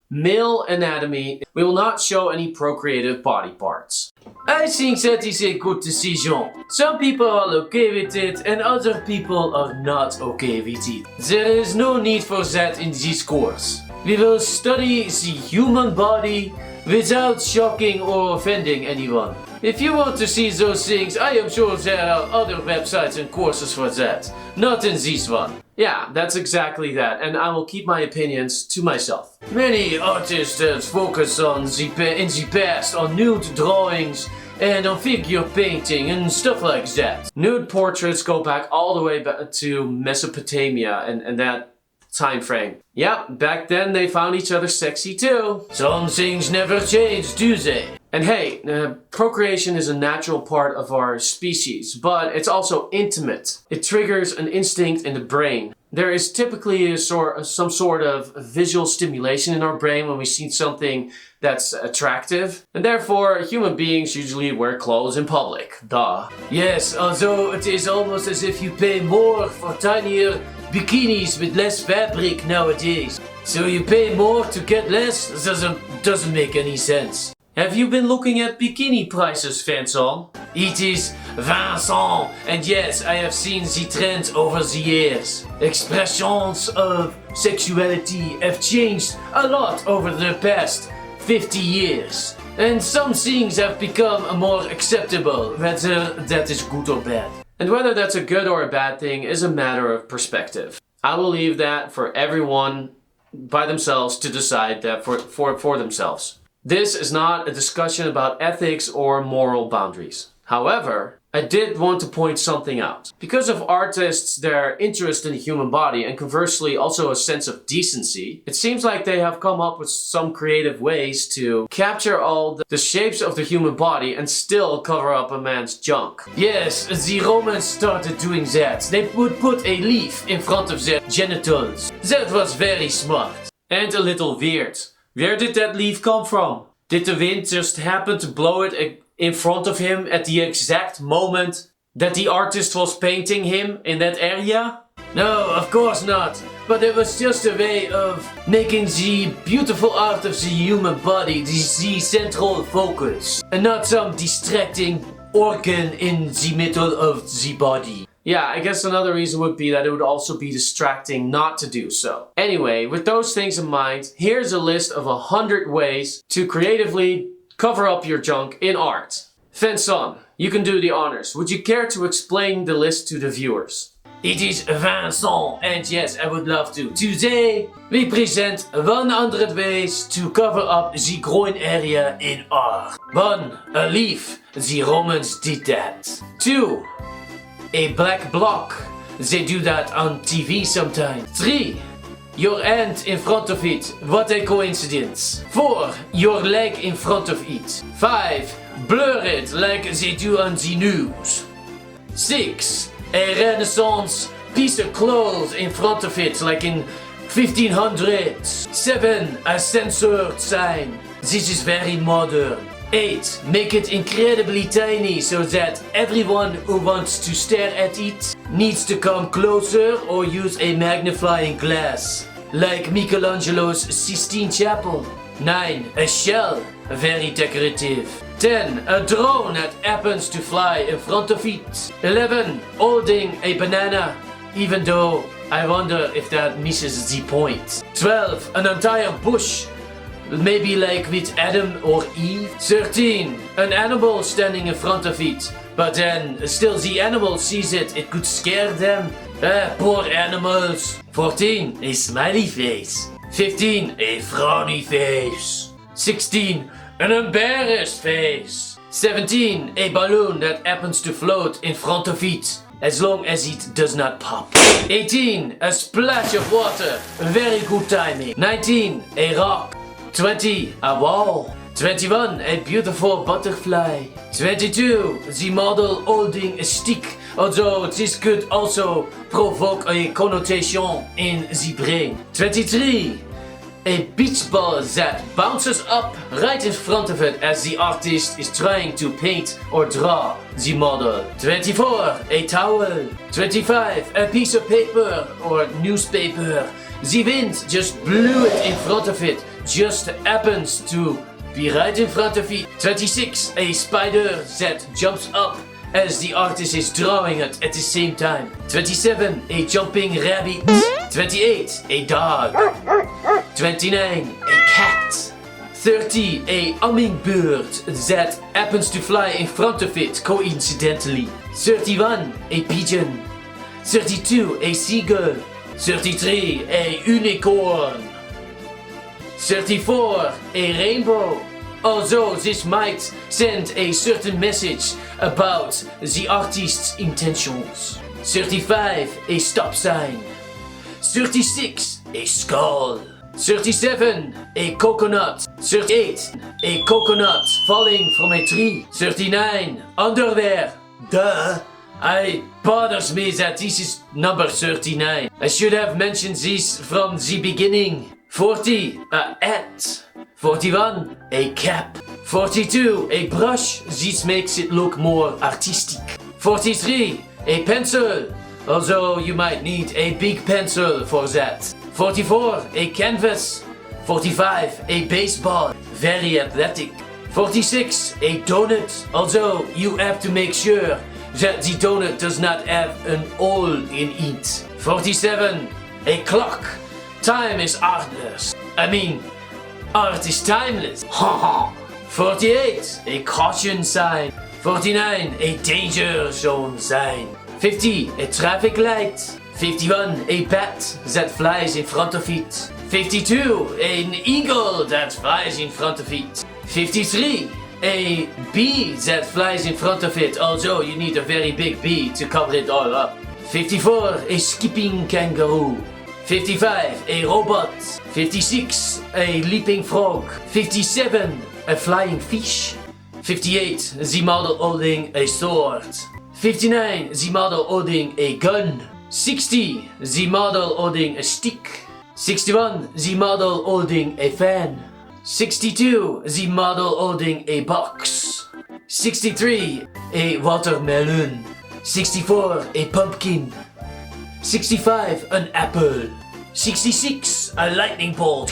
male anatomy. We will not show any procreative body parts. I think that is a good decision. Some people are okay with it and other people are not okay with it. There is no need for that in this course. We will study the human body without shocking or offending anyone. If you want to see those things, I am sure there are other websites and courses for that. Not in this one. Yeah, that's exactly that, and I will keep my opinions to myself. Many artists have focused in the past on nude drawings and on figure painting and stuff like that. Nude portraits go back all the way back to Mesopotamia and that time frame. Yep, back then they found each other sexy too. Some things never change, do they? And hey, procreation is a natural part of our species, but it's also intimate. It triggers an instinct in the brain. There is typically some sort of visual stimulation in our brain when we see something that's attractive. And therefore, human beings usually wear clothes in public. Duh. Yes, although it is almost as if you pay more for tinier bikinis with less fabric nowadays. So you pay more to get less? Doesn't make any sense. Have you been looking at bikini prices, Vincent? It is Vincent, and yes, I have seen the trend over the years. Expressions of sexuality have changed a lot over the past 50 years. And some things have become more acceptable, whether that is good or bad. And whether that's a good or a bad thing is a matter of perspective. I will leave that for everyone by themselves to decide that for themselves. This is not a discussion about ethics or moral boundaries. However, I did want to point something out. Because of artists, their interest in the human body and conversely also a sense of decency, it seems like they have come up with some creative ways to capture all the shapes of the human body and still cover up a man's junk. Yes, the Romans started doing that. They would put a leaf in front of their genitals. That was very smart. And a little weird. Where did that leaf come from? Did the wind just happen to blow it in front of him at the exact moment that the artist was painting him in that area? No, of course not. But it was just a way of making the beautiful art of the human body the central focus. And not some distracting organ in the middle of the body. Yeah, I guess another reason would be that it would also be distracting not to do so. Anyway, with those things in mind, here's a list of 100 ways to creatively cover up your junk in art. Vincent, you can do the honors. Would you care to explain the list to the viewers? It is Vincent, and yes, I would love to. Today, we present 100 ways to cover up the groin area in art. 1. A leaf. The Romans did that. 2. A black block. They do that on TV sometimes. 3. Your hand in front of it. What a coincidence. 4. Your leg in front of it. 5. Blur it like they do on the news. 6. A Renaissance piece of clothes in front of it like in 1500s. 7. A censored sign. This is very modern. 8. Make it incredibly tiny so that everyone who wants to stare at it needs to come closer or use a magnifying glass, like Michelangelo's Sistine Chapel. 9. A shell, very decorative. 10. A drone that happens to fly in front of it. 11. Holding a banana, even though I wonder if that misses the point. 12. An entire bush. Maybe like with Adam or Eve. 13. An animal standing in front of it. But then still the animal sees it. It could scare them. Poor animals. 14. A smiley face. 15. A frowny face. 16. An embarrassed face. 17. A balloon that happens to float in front of it. As long as it does not pop. 18. A splash of water. Very good timing. 19. A rock. 20. A wall. 21. A beautiful butterfly. 22. The model holding a stick, although this could also provoke a connotation in the brain. 23. A beach ball that bounces up right in front of it as the artist is trying to paint or draw the model. 24. A towel. 25. A piece of paper or newspaper. The wind just blew it in front of it. just happens to be right in front of it. 26, a spider that jumps up as the artist is drawing it at the same time. 27, a jumping rabbit. 28, a dog. 29, a cat. 30, a hummingbird that happens to fly in front of it coincidentally. 31, a pigeon. 32, a seagull. 33, a unicorn. 34, a rainbow. Although this might send a certain message about the artist's intentions. 35, a stop sign. 36, a skull. 37, a coconut. 38, a coconut falling from a tree. 39, underwear. Duh. It bothers me that this is number 39. I should have mentioned this from the beginning. 40, a hat. 41, a cap. 42, a brush. This makes it look more artistic. 43, a pencil. Although you might need a big pencil for that. 44, a canvas. 45, a baseball. Very athletic. 46, a donut. Although you have to make sure that the donut does not have an hole in it. 47, a clock. Time is artless. Art is timeless. 48, a caution sign. 49, a danger zone sign. 50, a traffic light. 51, a bat that flies in front of it. 52, an eagle that flies in front of it. 53, a bee that flies in front of it, although you need a very big bee to cover it all up. 54, a skipping kangaroo. 55, a robot. 56, a leaping frog. 57, a flying fish. 58, the model holding a sword. 59, the model holding a gun. 60, the model holding a stick. 61, the model holding a fan. 62, the model holding a box. 63, a watermelon. 64, a pumpkin. 65, an apple. 66, a lightning bolt.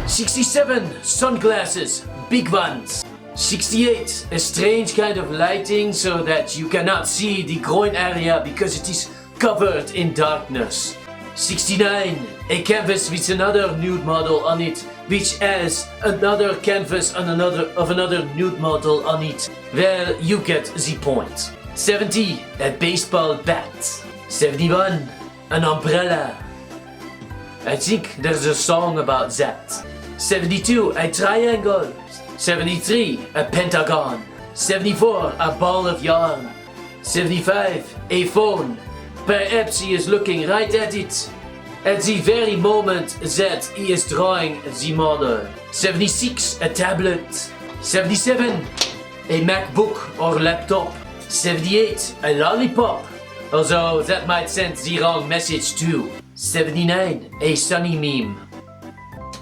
67, sunglasses, big ones. 68, a strange kind of lighting so that you cannot see the groin area because it is covered in darkness. 69, a canvas with another nude model on it, which has another canvas and another nude model on it. Well, you get the point. 70, a baseball bat. 71, an umbrella. I think there's a song about that. 72, a triangle. 73, a pentagon. 74, a ball of yarn. 75, a phone. Perhaps he is looking right at it at the very moment that he is drawing the model. 76, a tablet. 77, a MacBook or laptop. 78, a lollipop, although that might send the wrong message too. 79, a sunny meme.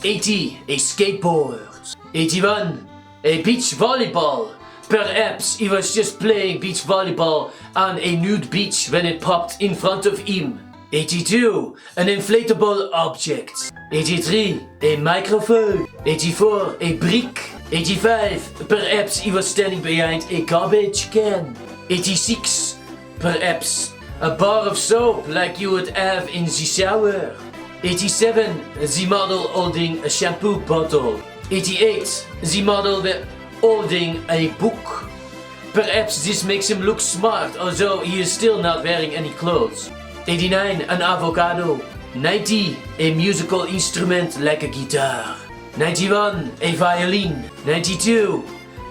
80, a skateboard. 81, a beach volleyball. Perhaps he was just playing beach volleyball on a nude beach when it popped in front of him. 82, an inflatable object. 83, a microphone. 84, a brick. 85, perhaps he was standing behind a garbage can. 86, perhaps a bar of soap like you would have in the shower. 87, the model holding a shampoo bottle. 88, the model holding a book. Perhaps this makes him look smart, although he is still not wearing any clothes. 89, an avocado. 90, a musical instrument like a guitar. 91, a violin. 92,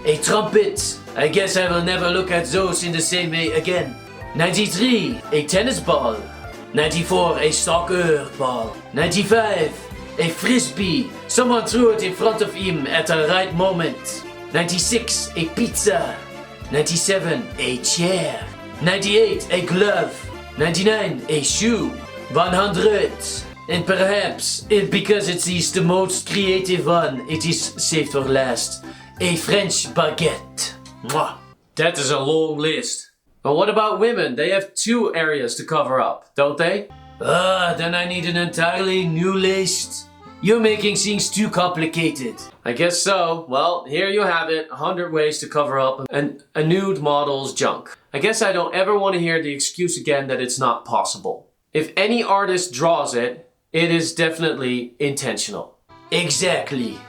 a trumpet. I guess I will never look at those in the same way again. 93, a tennis ball. 94, a soccer ball. 95, a frisbee. Someone threw it in front of him at the right moment. 96, a pizza. 97, a chair. 98, a glove. 99, a shoe. 100, and perhaps, because it is the most creative one, it is saved for last. A French baguette. Mwah. That is a long list. But what about women? They have 2 areas to cover up, don't they? Then I need an entirely new list. You're making things too complicated. I guess so. Well, here you have it. 100 ways to cover up a nude model's junk. I guess I don't ever want to hear the excuse again that it's not possible. If any artist draws it, it is definitely intentional. Exactly.